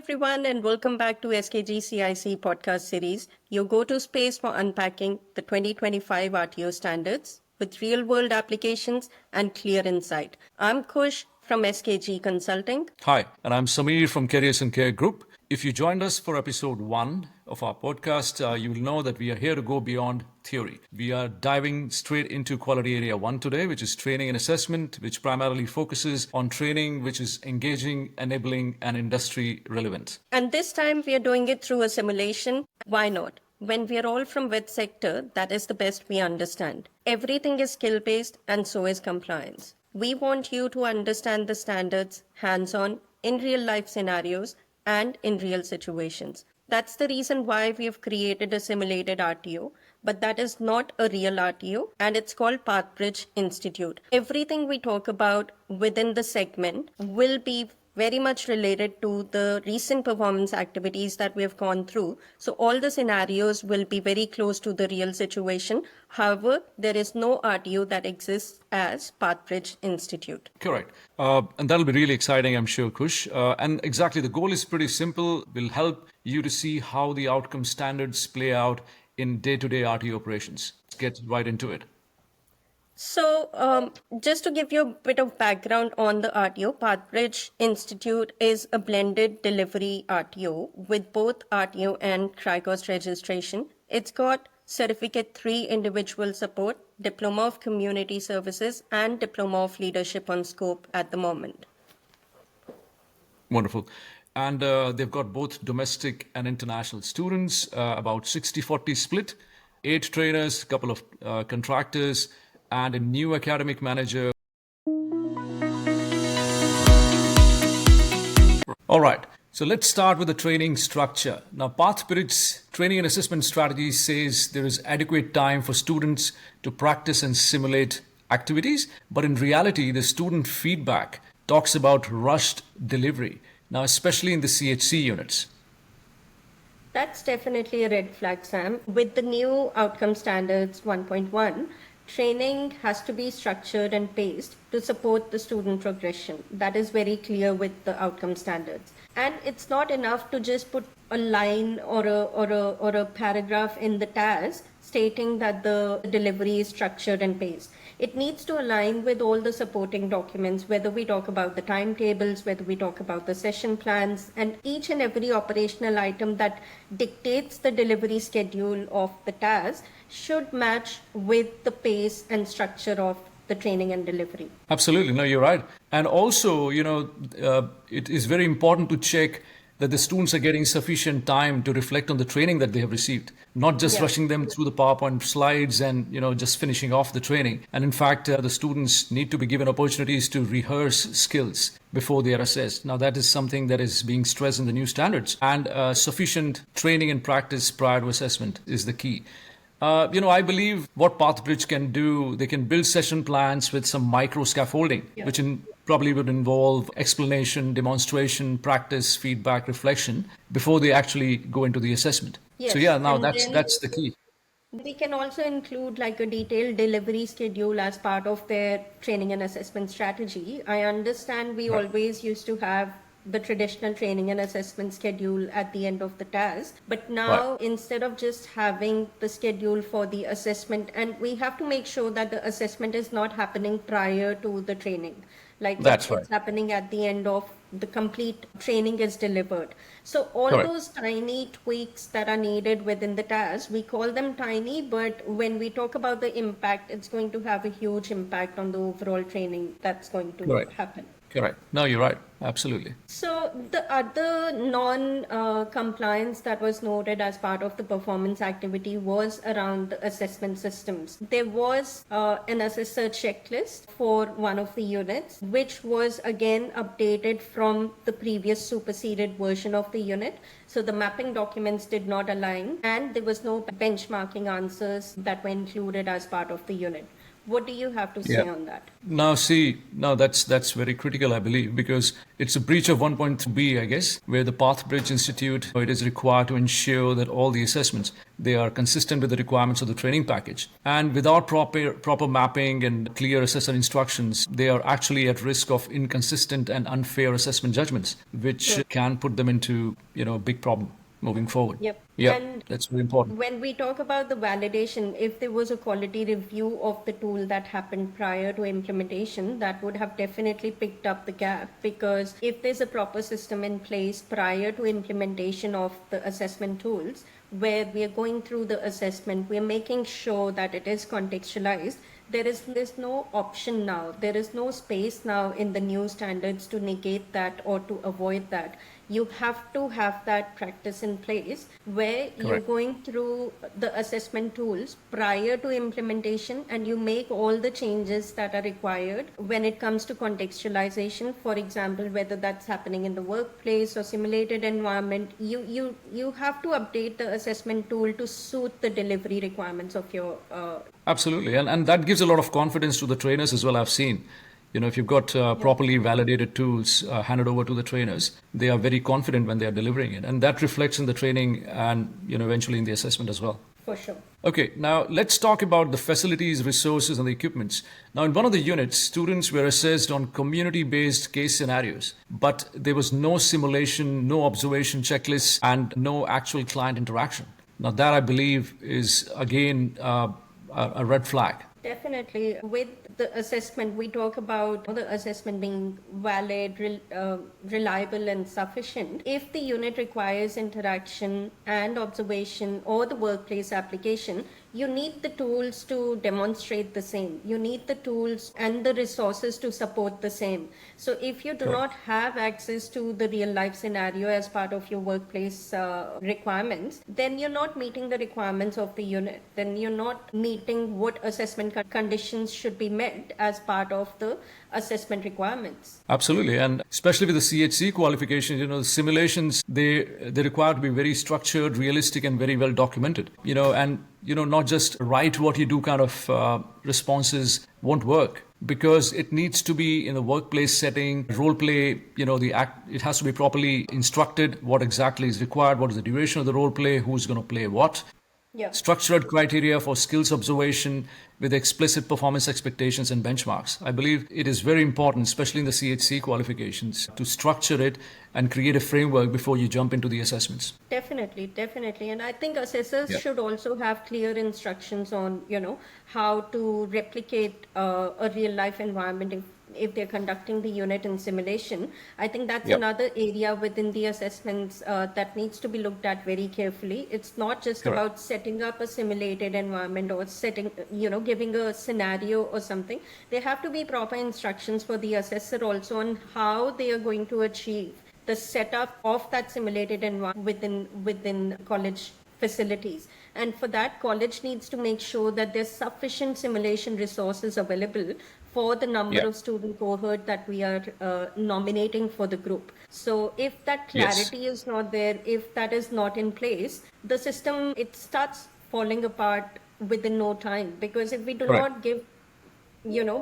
everyone, and welcome back to SKG CIC Podcast series, your go-to space for unpacking the 2025 RTO standards with real-world applications and clear insight. I'm Khush from SKG Consulting. Hi, and I'm Samir from Careers and Care Group. If you joined us for episode 1 of our podcast, you will know that we are here to go beyond theory. We are diving straight into quality area 1 today, which is training and assessment, which primarily focuses on training which is engaging, enabling, and industry relevant. And this time we are doing it through a simulation. Why not? When we are all from which sector, that is the best we understand. Everything is skill-based and so is compliance. We want you to understand the standards hands-on in real-life scenarios and in real situations. That's the reason why we have created a simulated RTO, but that is not a real RTO, and it's called PathBridge Institute. Everything we talk about within the segment will be very much related to the recent performance activities that we have gone through. So all the scenarios will be very close to the real situation. However, there is no RTO that exists as PathBridge Institute. Correct. And that'll be really exciting, I'm sure, Kush. And exactly, the goal is pretty simple. We'll help you to see how the outcome standards play out in day-to-day RTO operations. Let's get right into it. So just to give you a bit of background on the RTO, PathBridge Institute is a blended delivery RTO with both RTO and TriCost registration. It's got Certificate 3 individual support, Diploma of Community Services, and Diploma of Leadership on scope at the moment. Wonderful. And they've got both domestic and international students, about 60-40 split, 8 trainers, a couple of contractors, and a new academic manager. All right, so let's start with the training structure. Now, PathBridge's training and assessment strategy says there is adequate time for students to practice and simulate activities, but in reality, the student feedback talks about rushed delivery, now especially in the CHC units. That's definitely a red flag, Sam. With the new outcome standards 1.1, training has to be structured and paced to support the student progression. That is very clear with the outcome standards. And it's not enough to just put a line or a paragraph in the TAS stating that the delivery is structured and paced. It needs to align with all the supporting documents, whether we talk about the timetables, whether we talk about the session plans, and each and every operational item that dictates the delivery schedule of the TAS should match with the pace and structure of the training and delivery. Absolutely. No, you're right. And also, it is very important to check that the students are getting sufficient time to reflect on the training that they have received, not just rushing them through the PowerPoint slides and, just finishing off the training. And in fact, the students need to be given opportunities to rehearse skills before they are assessed. Now, that is something that is being stressed in the new standards, and sufficient training and practice prior to assessment is the key. I believe what PathBridge can do, they can build session plans with some micro scaffolding, which probably would involve explanation, demonstration, practice, feedback, reflection before they actually go into the assessment. Yes. So now And that's the key. We can also include like a detailed delivery schedule as part of their training and assessment strategy. I understand we always used to have the traditional training and assessment schedule at the end of the task, but now instead of just having the schedule for the assessment, and we have to make sure that the assessment is not happening prior to the training, like it's happening at the end of the complete training is delivered. So all those tiny tweaks that are needed within the task, we call them tiny, but when we talk about the impact, it's going to have a huge impact on the overall training that's going to happen. Correct. No, you're right. Absolutely. So the other non-compliance that was noted as part of the performance activity was around the assessment systems. There was an assessor checklist for one of the units, which was again updated from the previous superseded version of the unit. So the mapping documents did not align, and there was no benchmarking answers that were included as part of the unit. What do you have to say on that? Now, that's very critical, I believe, because It's a breach of 1.3b, I guess, where the Pathbridge Institute, it is required to ensure that all the assessments, they are consistent with the requirements of the training package. And without proper mapping and clear assessor instructions, they are actually at risk of inconsistent and unfair assessment judgments, which can put them into, a big problem moving forward. Yep. Yeah, And that's very important. when we talk about the validation, if there was a quality review of the tool that happened prior to implementation, that would have definitely picked up the gap, because if there's a proper system in place prior to implementation of the assessment tools, where we are going through the assessment, we are making sure that it is contextualized. There's no option now. There is no space now in the new standards to negate that or to avoid that. You have to have that practice in place where you're going through the assessment tools prior to implementation, and you make all the changes that are required when it comes to contextualization. For example, whether that's happening in the workplace or simulated environment, you have to update the assessment tool to suit the delivery requirements of your Absolutely. And that gives a lot of confidence to the trainers as well, I've seen. If you've got properly validated tools handed over to the trainers, they are very confident when they are delivering it. And that reflects in the training and, eventually in the assessment as well. For sure. Okay, now let's talk about the facilities, resources, and the equipments. Now, in one of the units, students were assessed on community-based case scenarios, but there was no simulation, no observation checklists, and no actual client interaction. Now, that I believe is, again, a red flag. Definitely. With the assessment, we talk about the assessment being valid, reliable, and sufficient. If the unit requires interaction and observation or the workplace application, you need the tools to demonstrate the same. You need the tools and the resources to support the same. So if you do not have access to the real life scenario as part of your workplace requirements, then you're not meeting the requirements of the unit. Then you're not meeting what assessment conditions should be met as part of the assessment requirements. Absolutely. And especially with the CHC qualifications, the simulations, they require to be very structured, realistic, and very well documented, and not just write what you do kind of responses won't work, because it needs to be in the workplace setting, role play, it has to be properly instructed what exactly is required, what is the duration of the role play, who's going to play what. Yeah. Structured criteria for skills observation with explicit performance expectations and benchmarks. I believe it is very important, especially in the CHC qualifications, to structure it and create a framework before you jump into the assessments. Definitely. And I think assessors should also have clear instructions on, how to replicate a real life environment if they're conducting the unit in simulation. I think that's another area within the assessments that needs to be looked at very carefully. It's not just about setting up a simulated environment or giving a scenario or something. There have to be proper instructions for the assessor also on how they are going to achieve the setup of that simulated environment within college facilities. And for that, college needs to make sure that there's sufficient simulation resources available for the number of student cohort that we are nominating for the group. So if that clarity is not there, if that is not in place, the system, it starts falling apart within no time. Because if we do not give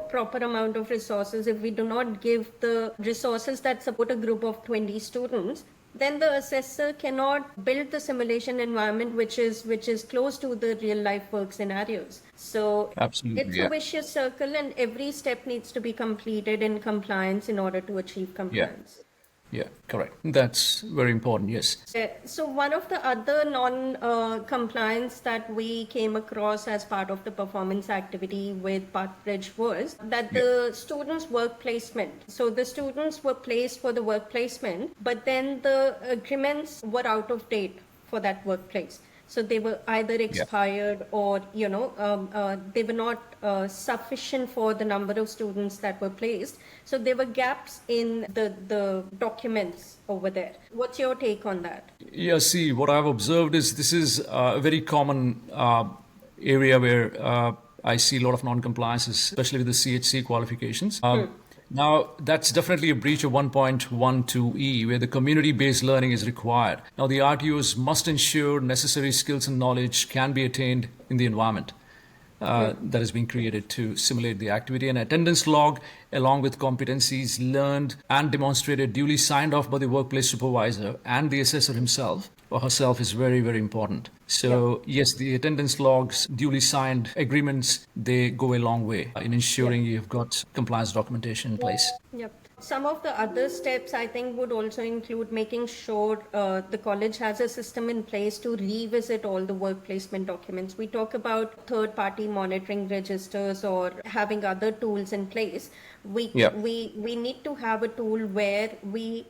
proper amount of resources, if we do not give the resources that support a group of 20 students, then the assessor cannot build the simulation environment which is close to the real life work scenarios. So it's a vicious circle, and every step needs to be completed in compliance in order to achieve compliance. Yeah, correct. That's very important, yes. So one of the other non-compliance that we came across as part of the performance activity with Pathbridge was that the students' work placement. So the students were placed for the work placement, but then the agreements were out of date for that workplace. So they were either expired or, they were not sufficient for the number of students that were placed. So there were gaps in the documents over there. What's your take on that? Yeah, see, what I've observed is this is a very common area where I see a lot of non-compliances, especially with the CHC qualifications. Now, that's definitely a breach of 1.12e, where the community-based learning is required. Now, the RTOs must ensure necessary skills and knowledge can be attained in the environment. that is being created to simulate the activity. An attendance log, along with competencies learned and demonstrated, duly signed off by the workplace supervisor and the assessor himself or herself, is very, very important. So, yes, the attendance logs, duly signed agreements, they go a long way in ensuring you've got compliance documentation in place. Yep. Some of the other steps I think would also include making sure the college has a system in place to revisit all the work placement documents. We talk about third-party monitoring registers or having other tools in place. We need to have a tool where we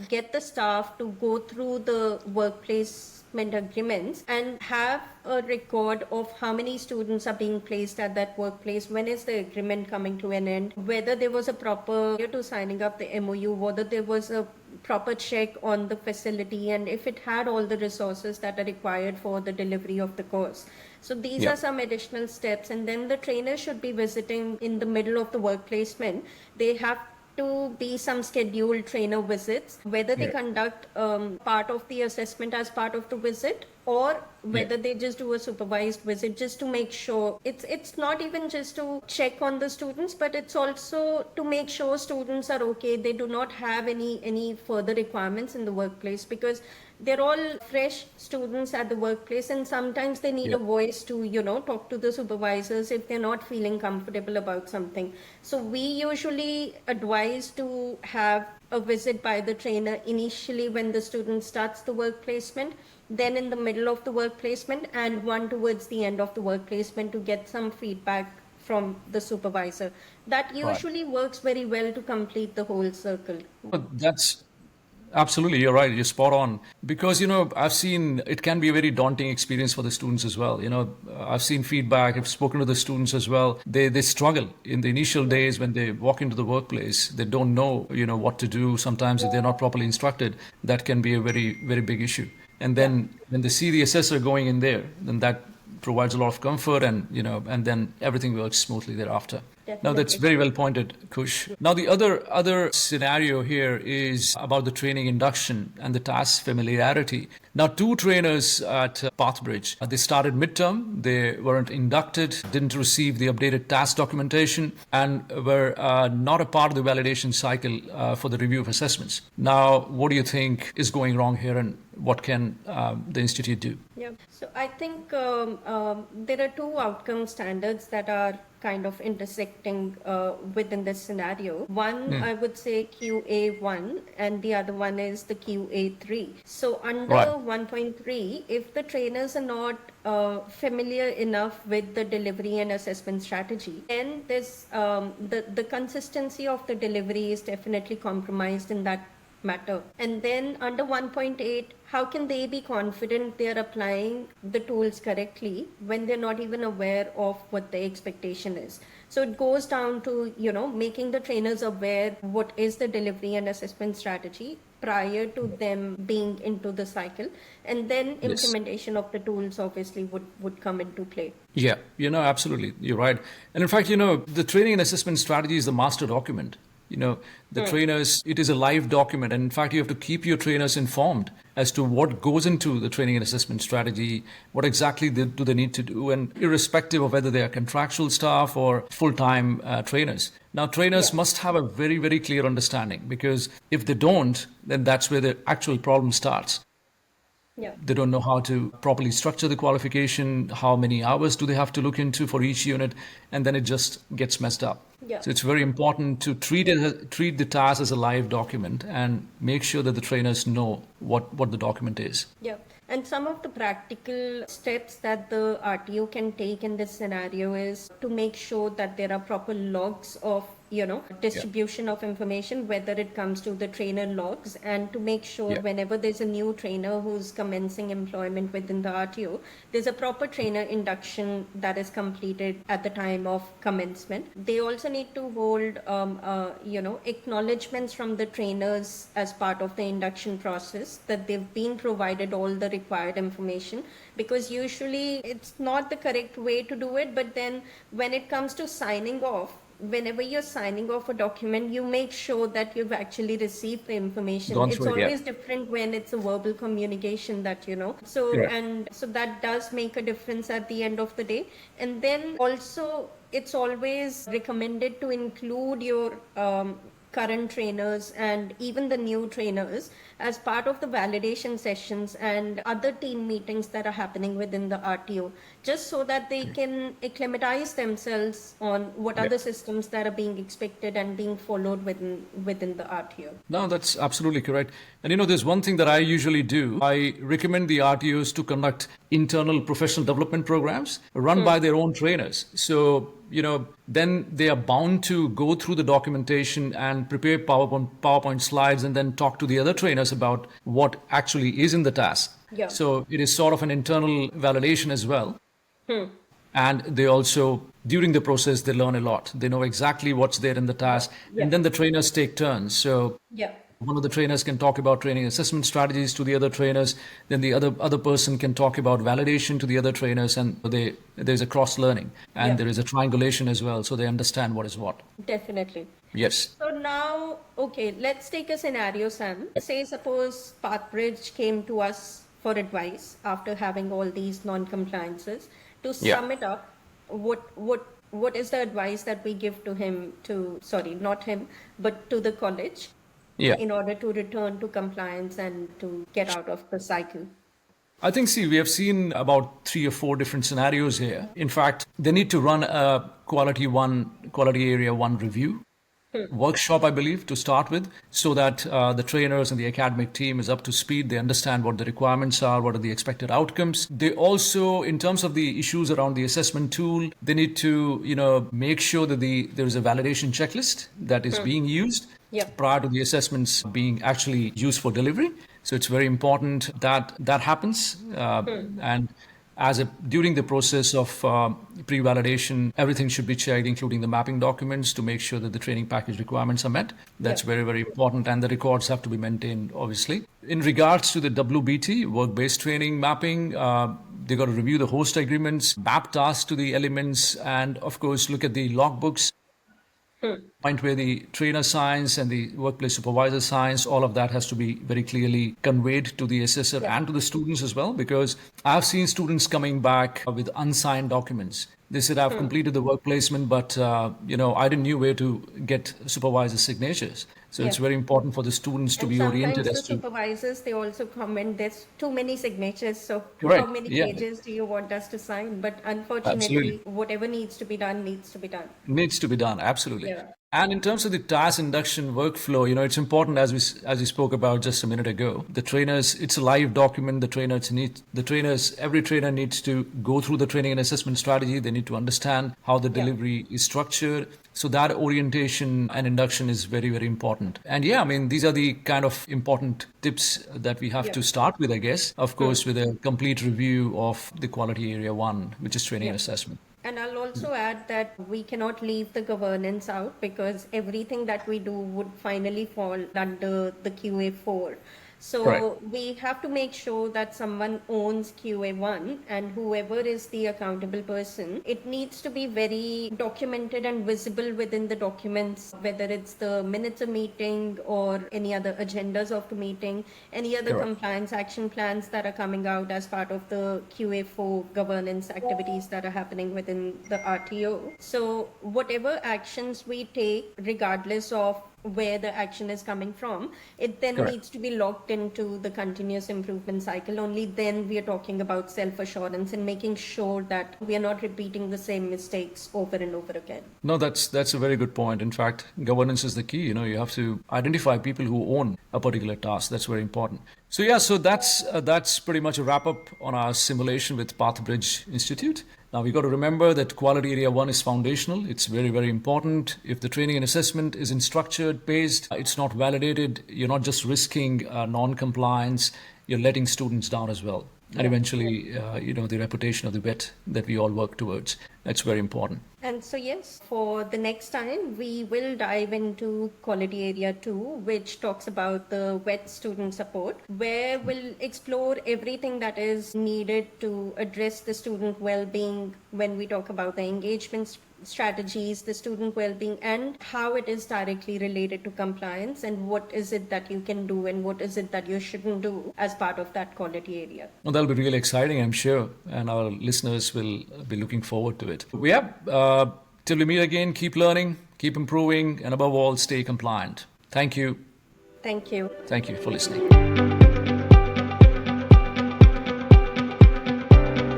get the staff to go through the workplace agreements and have a record of how many students are being placed at that workplace, when is the agreement coming to an end, whether there was a proper to signing up the MOU, whether there was a proper check on the facility, and if it had all the resources that are required for the delivery of the course. So these are some additional steps, and then the trainer should be visiting in the middle of the work placement. They have to be some scheduled trainer visits, whether they conduct part of the assessment as part of the visit, or whether they just do a supervised visit, just to make sure it's not even just to check on the students, but it's also to make sure students are okay, they do not have any further requirements in the workplace, because they're all fresh students at the workplace, and sometimes they need a voice to talk to the supervisors if they're not feeling comfortable about something. So we usually advise to have a visit by the trainer initially when the student starts the work placement, then in the middle of the work placement, and one towards the end of the work placement, to get some feedback from the supervisor. That usually works very well to complete the whole circle. That's absolutely, you're right. You're spot on. Because, I've seen it can be a very daunting experience for the students as well. I've seen feedback, I've spoken to the students as well. They struggle in the initial days when they walk into the workplace. They don't know, what to do. Sometimes if they're not properly instructed, that can be a very, very big issue. And then when they see the assessor going in there, then that provides a lot of comfort, and and then everything works smoothly thereafter. Definitely. Now that's very well pointed, Khush. Now the other scenario here is about the training induction and the task familiarity. Now, two trainers at Pathbridge, they started midterm, they weren't inducted, didn't receive the updated task documentation, and were not a part of the validation cycle for the review of assessments. Now, what do you think is going wrong here, and what can the institute do? Yeah, so I think there are two outcome standards that are kind of intersecting within this scenario. One, I would say QA1, and the other one is the QA3. So under 1.3, if the trainers are not familiar enough with the delivery and assessment strategy, then this the consistency of the delivery is definitely compromised in that matter. And then under 1.8, how can they be confident they're applying the tools correctly when they're not even aware of what the expectation is? So it goes down to, making the trainers aware what is the delivery and assessment strategy prior to them being into the cycle. And then implementation of the tools obviously would come into play. Yeah, absolutely. You're right. And in fact, the training and assessment strategy is the master document. The trainers, it is a live document. And in fact, you have to keep your trainers informed as to what goes into the training and assessment strategy, what exactly do they need to do, and irrespective of whether they are contractual staff or full-time trainers. Now, trainers must have a very, very clear understanding, because if they don't, then that's where the actual problem starts. Yeah. They don't know how to properly structure the qualification, how many hours do they have to look into for each unit, and then it just gets messed up. Yeah. So it's very important to treat the task as a live document and make sure that the trainers know what the document is. Yeah. And some of the practical steps that the RTO can take in this scenario is to make sure that there are proper logs of distribution of information, whether it comes to the trainer logs, and to make sure whenever there's a new trainer who's commencing employment within the RTO, there's a proper trainer induction that is completed at the time of commencement. They also need to hold, acknowledgements from the trainers as part of the induction process that they've been provided all the required information, because usually it's not the correct way to do it. But then when it comes to signing off, whenever you're signing off a document, you make sure that you've actually received the information. Gone It's through it, yeah. always different when it's a verbal communication that, So, Correct. and so that does make a difference at the end of the day. And then also, it's always recommended to include your current trainers and even the new trainers as part of the validation sessions and other team meetings that are happening within the RTO, just so that they can acclimatize themselves on what are Yeah. the systems that are being expected and being followed within the RTO. No, that's absolutely correct. And there's one thing that I usually do. I recommend the RTOs to conduct internal professional development programs run by their own trainers. So, then they are bound to go through the documentation and prepare PowerPoint slides and then talk to the other trainers about what actually is in the task. Yeah. So it is sort of an internal validation as well. And they also, during the process, they learn a lot. They know exactly what's there in the task. Yeah. And then the trainers take turns. So Yeah. one of the trainers can talk about training assessment strategies to the other trainers. Then the other person can talk about validation to the other trainers. And there's a cross learning and Yeah. there is a triangulation as well. So they understand what is what. Definitely. Yes. So now, okay, let's take a scenario, Sam. Say, suppose Pathbridge came to us for advice after having all these non-compliances. To Yeah. sum it up, what is the advice that we give to him not him, but to the college Yeah. in order to return to compliance and to get out of the cycle? I think, we have seen about 3 or 4 different scenarios here. In fact, they need to run a quality area 1 review workshop, I believe, to start with, so that the trainers and the academic team is up to speed. They understand what the requirements are, what are the expected outcomes. They also, in terms of the issues around the assessment tool, they need to, make sure that there is a validation checklist that is being used Yep. prior to the assessments being actually used for delivery. So it's very important that that happens. And during the process of pre-validation, everything should be checked, including the mapping documents, to make sure that the training package requirements are met. That's very, very important. And the records have to be maintained, obviously. In regards to the WBT, work-based training mapping, they got to review the host agreements, map tasks to the elements, and of course, look at the logbooks. Point where the trainer signs and the workplace supervisor signs, all of that has to be very clearly conveyed to the assessor and to the students as well, because I've seen students coming back with unsigned documents. They said, I've completed the work placement, but I didn't know where to get supervisor signatures. So it's very important for the students to And be oriented sometimes as the to. supervisors, they also comment, there's too many signatures, so Correct. how many Yeah. pages do you want us to sign? But unfortunately, Absolutely. whatever needs to be done needs to be done. Needs to be done, absolutely. Yeah. And in terms of the task induction workflow, it's important, as we spoke about just a minute ago. The trainers, it's a live document. Every trainer needs to go through the training and assessment strategy. They need to understand how the delivery is structured. So that orientation and induction is very, very important. And these are the kind of important tips that we have to start with, I guess. Of course, with a complete review of the quality area 1, which is training and assessment. And I'll also add that we cannot leave the governance out, because everything that we do would finally fall under the QA4. So Correct. we have to make sure that someone owns QA1, and whoever is the accountable person, it needs to be very documented and visible within the documents, whether it's the minutes of meeting or any other agendas of the meeting, any other Correct. compliance action plans that are coming out as part of the QA4 governance activities that are happening within the RTO. So whatever actions we take, regardless of where the action is coming from, it then Correct. needs to be locked into the continuous improvement cycle. Only then we are talking about self-assurance and making sure that we are not repeating the same mistakes over and over again. No, that's a very good point. In fact, governance is the key. You have to identify people who own a particular task. That's very important. So that's pretty much a wrap up on our simulation with Pathbridge Institute. Now we got to remember that quality area 1 is foundational. It's very, very important. If the training and assessment isn't structured, paced, it's not validated, you're not just risking non-compliance, you're letting students down as well. And eventually, the reputation of the vet that we all work towards. That's very important. And so, yes, for the next time, we will dive into quality area 2, which talks about the wet student support, where we'll explore everything that is needed to address the student well-being when we talk about the engagement strategies, the student well-being, and how it is directly related to compliance, and what is it that you can do and what is it that you shouldn't do as part of that quality area. Well, that'll be really exciting, I'm sure, and our listeners will be looking forward to it. Till we meet again, keep learning, keep improving, and above all, stay compliant. Thank you. Thank you. Thank you for listening.